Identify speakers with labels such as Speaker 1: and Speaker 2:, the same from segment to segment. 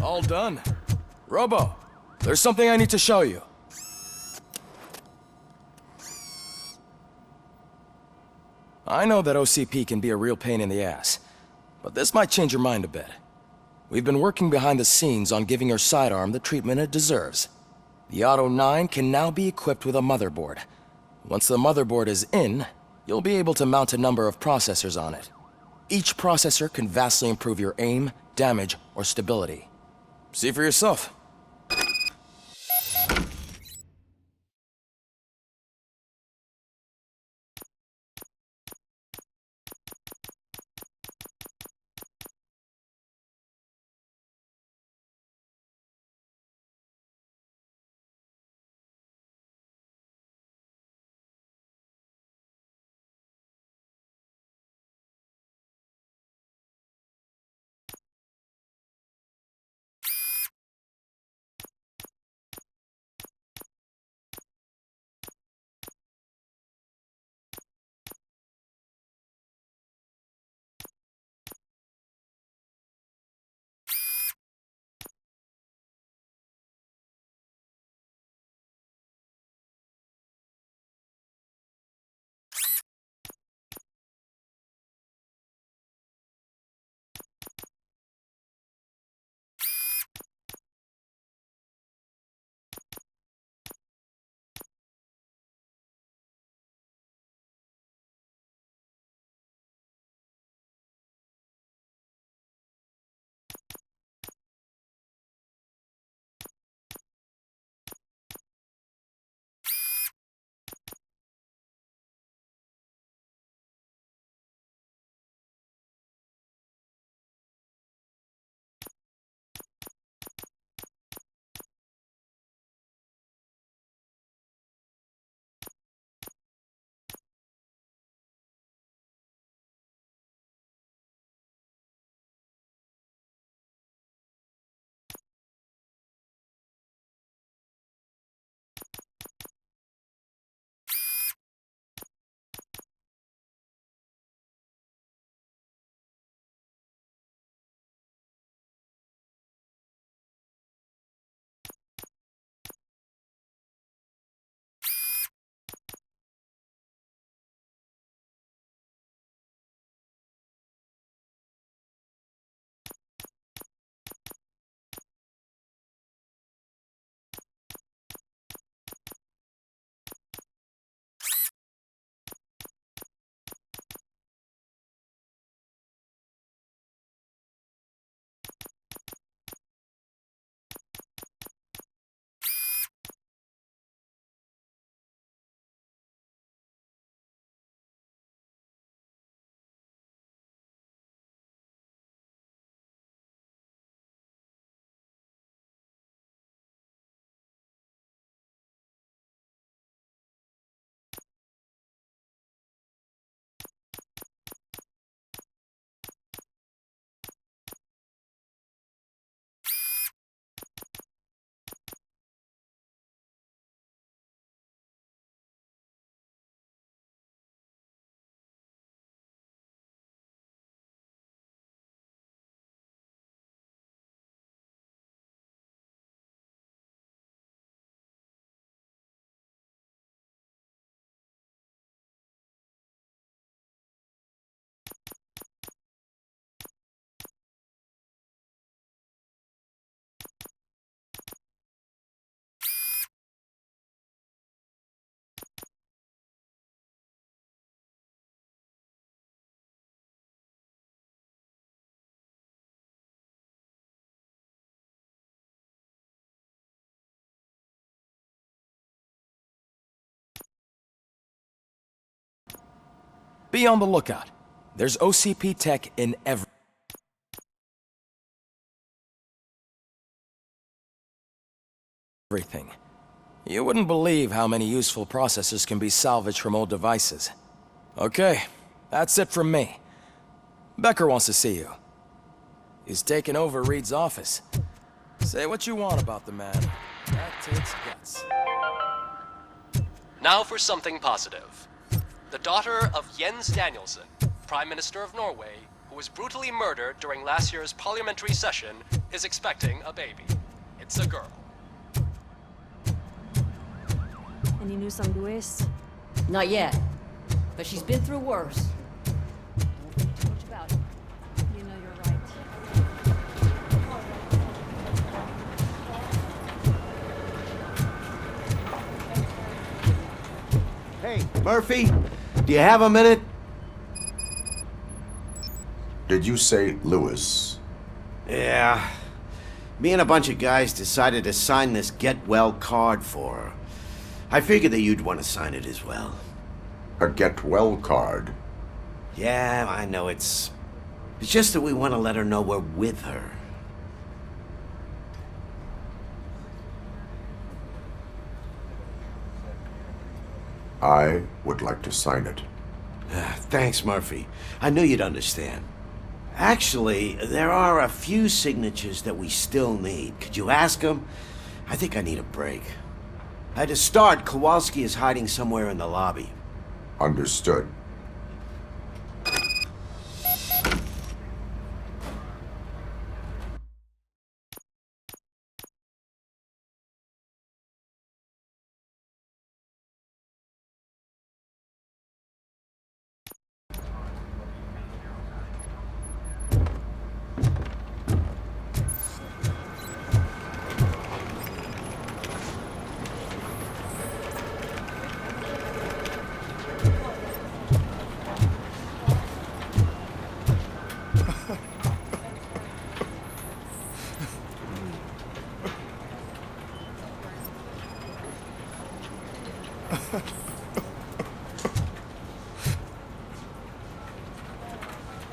Speaker 1: All done. Robo, there's something I need to show you. I know that OCP can be a real pain in the ass, but this might change your mind a bit. We've been working behind the scenes on giving your sidearm the treatment it deserves. The Auto 9 can now be equipped with a motherboard. Once the motherboard is in, you'll be able to mount a number of processors on it. Each processor can vastly improve your aim, damage, or stability. See for yourself. Be on the lookout. There's OCP tech in everything. You wouldn't believe how many useful processors can be salvaged from old devices. Okay, that's it from me. Becker wants to see you. He's taken over Reed's office. Say what you want about the man. That takes guts.
Speaker 2: Now for something positive. The daughter of Jens Danielsen, Prime Minister of Norway, who was brutally murdered during last year's parliamentary session, is expecting a baby. It's a girl.
Speaker 3: Any news on Luis?
Speaker 4: Not yet, but she's been through worse.
Speaker 3: Don't think too much about it. You know you're right.
Speaker 5: Hey, Murphy, do you have a minute?
Speaker 6: Did you say Lewis?
Speaker 5: Yeah. Me and a bunch of guys decided to sign this get well card for her. I figured that you'd want to sign it as well.
Speaker 6: A get well card?
Speaker 5: Yeah, I know it's just that we want to let her know we're with her.
Speaker 6: I would like to sign it.
Speaker 5: Thanks, Murphy. I knew you'd understand. Actually, there are a few signatures that we still need. Could you ask them? I think I need a break. To start, Kowalski is hiding somewhere in the lobby.
Speaker 6: Understood.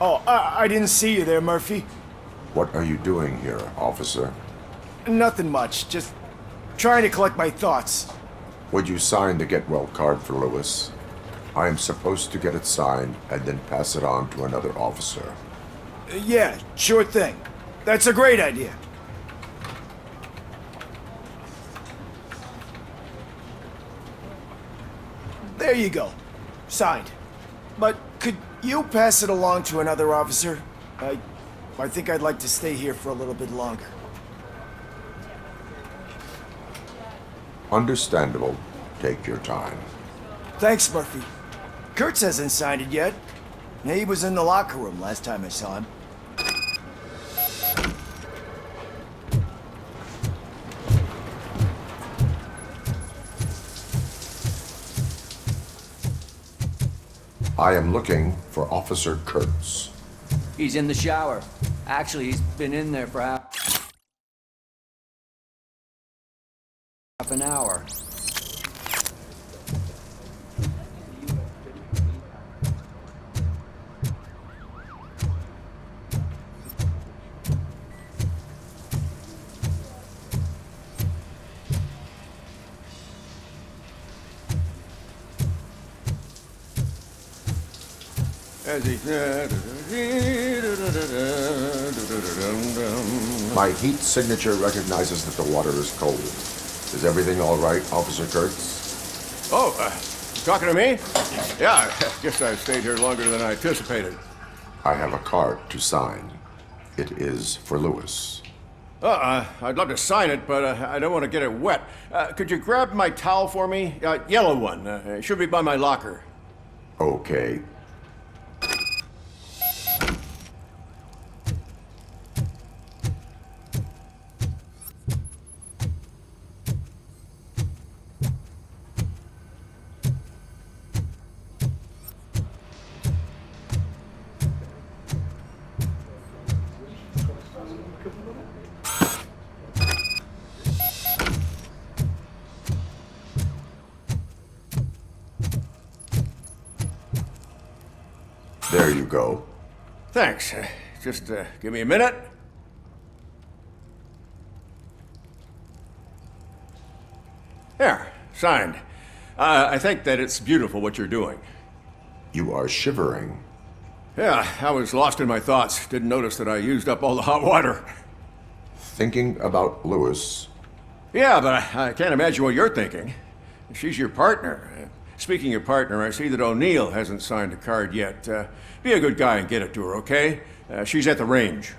Speaker 7: Oh, I didn't see you there, Murphy.
Speaker 6: What are you doing here, officer?
Speaker 7: Nothing much, just trying to collect my thoughts.
Speaker 6: Would you sign the get well card for Lewis? I am supposed to get it signed and then pass it on to another officer.
Speaker 7: Yeah, sure thing. That's a great idea. There you go. Signed. But could you pass it along to another officer? I think I'd like to stay here for a little bit longer.
Speaker 6: Understandable. Take your time.
Speaker 7: Thanks, Murphy. Kurtz hasn't signed it yet. He was in the locker room last time I saw him.
Speaker 6: I am looking for Officer Kurtz.
Speaker 8: He's in the shower. Actually, he's been in there for half an hour.
Speaker 6: My heat signature recognizes that the water is cold. Is everything all right, Officer Kurtz?
Speaker 9: Oh, talking to me? Yeah, I guess I stayed here longer than I anticipated.
Speaker 6: I have a card to sign. It is for Lewis.
Speaker 9: I'd love to sign it, but I don't want to get it wet. Could you grab my towel for me? Yellow one. It should be by my locker.
Speaker 6: Okay. There you go.
Speaker 9: Thanks. Just give me a minute. There, signed. I think that it's beautiful what you're doing.
Speaker 6: You are shivering.
Speaker 9: Yeah, I was lost in my thoughts. Didn't notice that I used up all the hot water.
Speaker 6: Thinking about Lewis.
Speaker 9: Yeah, but I can't imagine what you're thinking. She's your partner. Speaking of partner, I see that O'Neill hasn't signed a card yet. Be a good guy and get it to her, okay? She's at the range.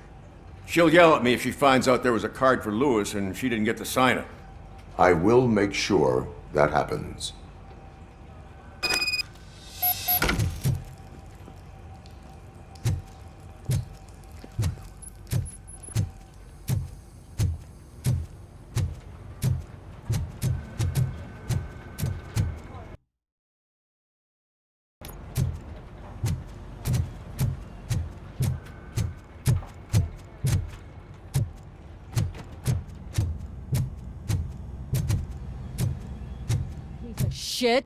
Speaker 9: She'll yell at me if she finds out there was a card for Lewis and she didn't get to sign it.
Speaker 6: I will make sure that happens.
Speaker 4: Shit.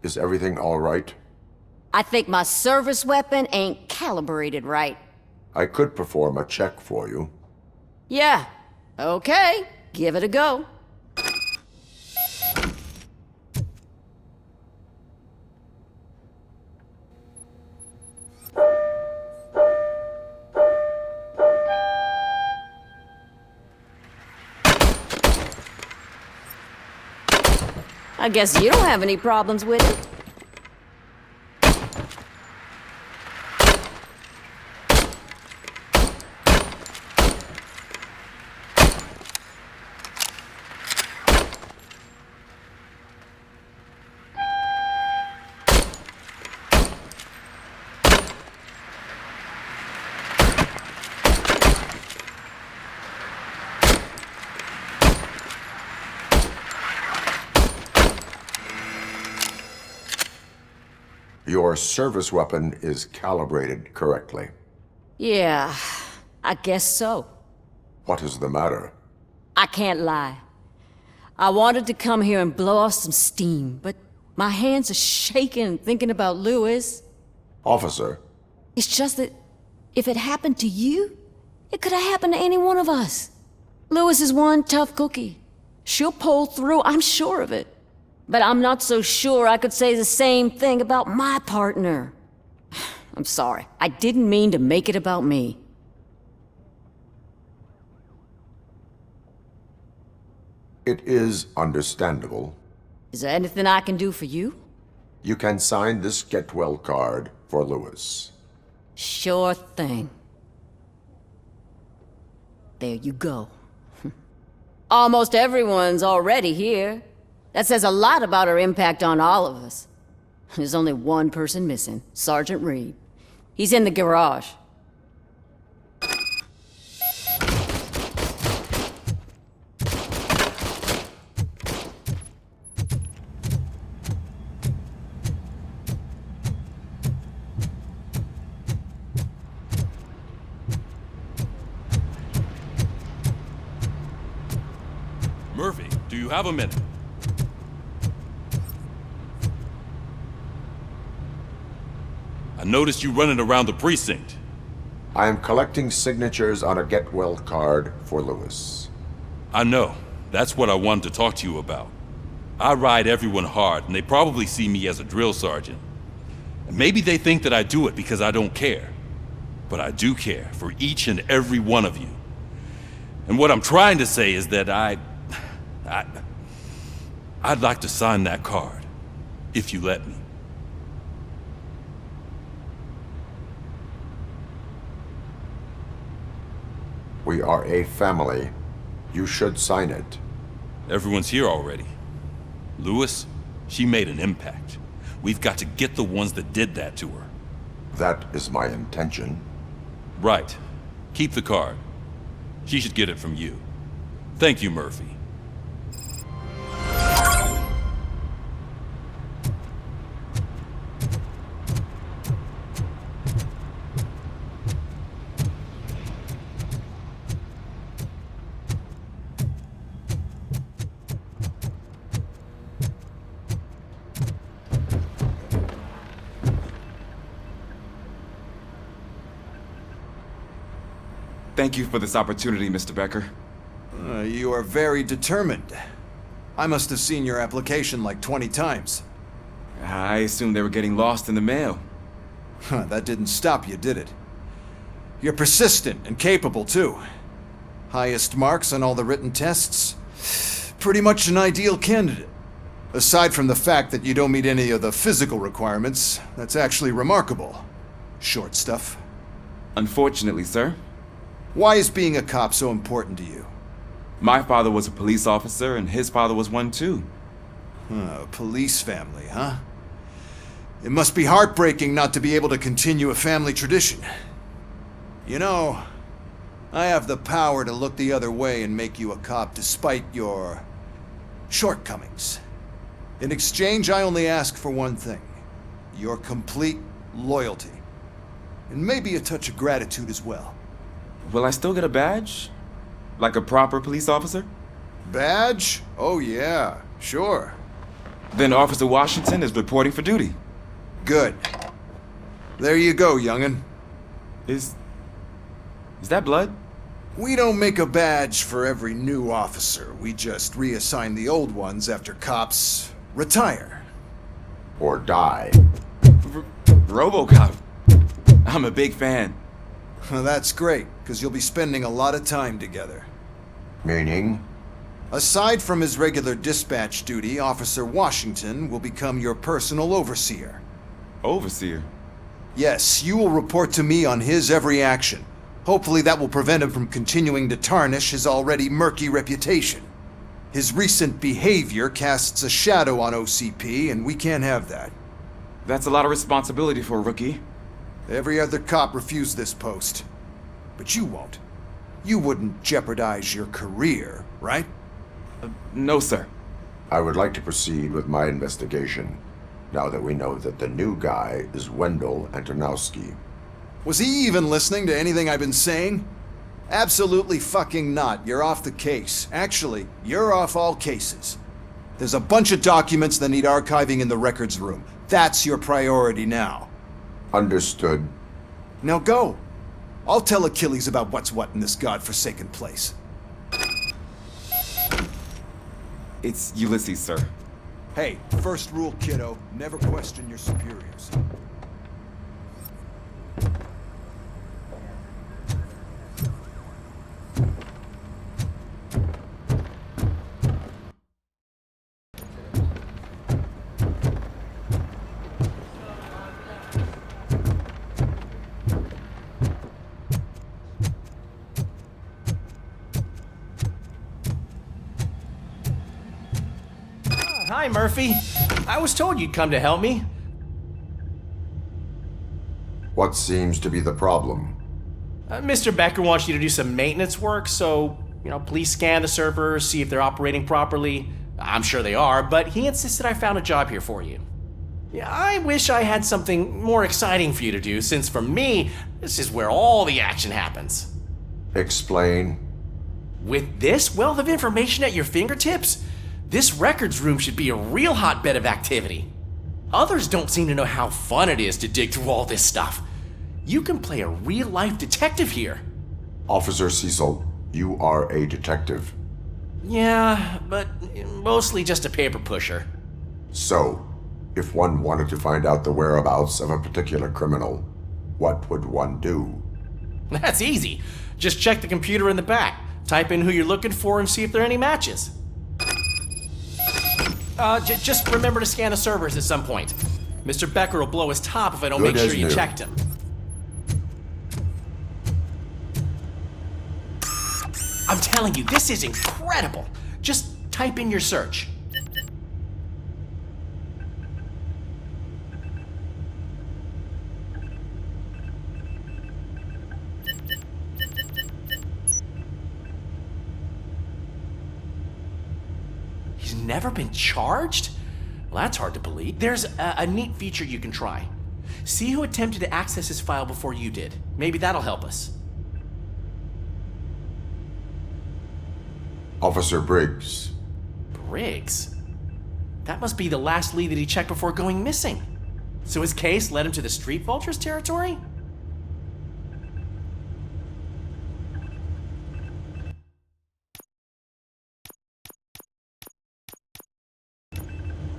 Speaker 6: Is everything all right?
Speaker 4: I think my service weapon ain't calibrated right.
Speaker 6: I could perform a check for you.
Speaker 4: Yeah. Okay. Give it a go. I guess you don't have any problems with it.
Speaker 6: Your service weapon is calibrated correctly.
Speaker 4: Yeah, I guess so.
Speaker 6: What is the matter?
Speaker 4: I can't lie. I wanted to come here and blow off some steam, but my hands are shaking thinking about Lewis.
Speaker 6: Officer,
Speaker 4: It's just that if it happened to you, it could have happened to any one of us. Lewis is one tough cookie. She'll pull through, I'm sure of it. But I'm not so sure I could say the same thing about my partner. I'm sorry. I didn't mean to make it about me.
Speaker 6: it is understandable.
Speaker 4: Is there anything I can do for you?
Speaker 6: You can sign this get well card for Lewis.
Speaker 4: Sure thing. There you go. Almost everyone's already here. That says a lot about her impact on all of us. There's only one person missing, Sergeant Reed. He's in the garage.
Speaker 10: Murphy, do you have a minute? I noticed you running around the precinct.
Speaker 6: I am collecting signatures on a get well card for Lewis.
Speaker 10: I know. That's what I wanted to talk to you about. I ride everyone hard, and they probably see me as a drill sergeant. And maybe they think that I do it because I don't care. But I do care for each and every one of you. And what I'm trying to say is that I'd like to sign that card, if you let me.
Speaker 6: We are a family. You should sign it.
Speaker 10: Everyone's here already. Lewis, she made an impact. We've got to get the ones that did that to her.
Speaker 6: That is my intention.
Speaker 10: Right. Keep the card. She should get it from you. Thank you, Murphy.
Speaker 11: Thank you for this opportunity, Mr. Becker.
Speaker 12: You are very determined. I must have seen your application like 20 times.
Speaker 11: I assumed they were getting lost in the mail.
Speaker 12: That didn't stop you, did it? You're persistent and capable, too. Highest marks on all the written tests. Pretty much an ideal candidate. Aside from the fact that you don't meet any of the physical requirements, that's actually remarkable. Short stuff.
Speaker 11: Unfortunately, sir.
Speaker 12: Why is being a cop so important to you?
Speaker 11: My father was a police officer, and his father was one too.
Speaker 12: A police family, huh? It must be heartbreaking not to be able to continue a family tradition. You know, I have the power to look the other way and make you a cop despite your shortcomings. In exchange, I only ask for one thing. Your complete loyalty. And maybe a touch of gratitude as well.
Speaker 11: Will I still get a badge? Like a proper police officer?
Speaker 12: Badge? Oh yeah, sure.
Speaker 11: Then Officer Washington is reporting for duty.
Speaker 12: Good. There you go, young'un.
Speaker 11: Is that blood?
Speaker 12: We don't make a badge for every new officer. We just reassign the old ones after cops retire.
Speaker 6: Or die.
Speaker 11: Robocop. I'm a big fan.
Speaker 12: Well, that's great, because you'll be spending a lot of time together.
Speaker 6: Meaning?
Speaker 12: Aside from his regular dispatch duty, Officer Washington will become your personal overseer.
Speaker 11: Overseer?
Speaker 12: Yes, you will report to me on his every action. Hopefully that will prevent him from continuing to tarnish his already murky reputation. His recent behavior casts a shadow on OCP, and we can't have that.
Speaker 11: That's a lot of responsibility for a rookie.
Speaker 12: Every other cop refused this post. But you won't. You wouldn't jeopardize your career, right?
Speaker 11: No, sir.
Speaker 6: I would like to proceed with my investigation, now that we know that the new guy is Wendell Antonowski.
Speaker 12: Was he even listening to anything I've been saying? Absolutely fucking not. You're off the case. Actually, you're off all cases. There's a bunch of documents that need archiving in the records room. That's your priority now.
Speaker 6: Understood.
Speaker 12: Now go. I'll tell Achilles about what's what in this godforsaken place.
Speaker 11: It's Ulysses, sir.
Speaker 12: Hey, first rule, kiddo. Never question your superiors.
Speaker 13: Hi, Murphy. I was told you'd come to help me.
Speaker 6: What seems to be the problem?
Speaker 13: Mr. Becker wants you to do some maintenance work, so, please scan the servers, see if they're operating properly. I'm sure they are, but he insisted I found a job here for you. Yeah, I wish I had something more exciting for you to do, since for me, this is where all the action happens.
Speaker 6: Explain.
Speaker 13: With this wealth of information at your fingertips, this records room should be a real hotbed of activity. Others don't seem to know how fun it is to dig through all this stuff. You can play a real-life detective here.
Speaker 6: Officer Cecil, you are a detective.
Speaker 13: Yeah, but mostly just a paper pusher.
Speaker 6: So, if one wanted to find out the whereabouts of a particular criminal, what would one do?
Speaker 13: That's easy. Just check the computer in the back, type in who you're looking for, and see if there are any matches. Just remember to scan the servers at some point. Mr. Becker will blow his top if I don't
Speaker 6: Good
Speaker 13: make sure
Speaker 6: as
Speaker 13: you
Speaker 6: new.
Speaker 13: checked him. I'm telling you, this is incredible. Just type in your search. He's never been charged? Well, that's hard to believe. There's a neat feature you can try. See who attempted to access his file before you did. Maybe that'll help us.
Speaker 6: Officer Briggs.
Speaker 13: Briggs? That must be the last lead that he checked before going missing. So his case led him to the Street Vultures territory?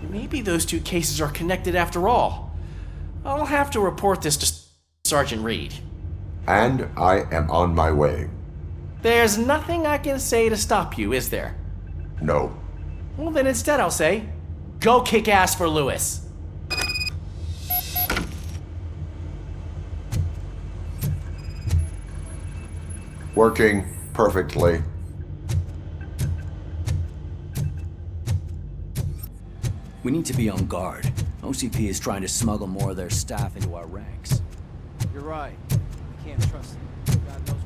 Speaker 13: Maybe those two cases are connected after all. I'll have to report this to Sergeant Reed.
Speaker 6: And I am on my way.
Speaker 13: There's nothing I can say to stop you, is there?
Speaker 6: No.
Speaker 13: Well, then instead I'll say, Go kick ass for Lewis.
Speaker 6: Working perfectly.
Speaker 8: We need to be on guard. OCP is trying to smuggle more of their staff into our ranks.
Speaker 14: You're right. We can't trust them. God knows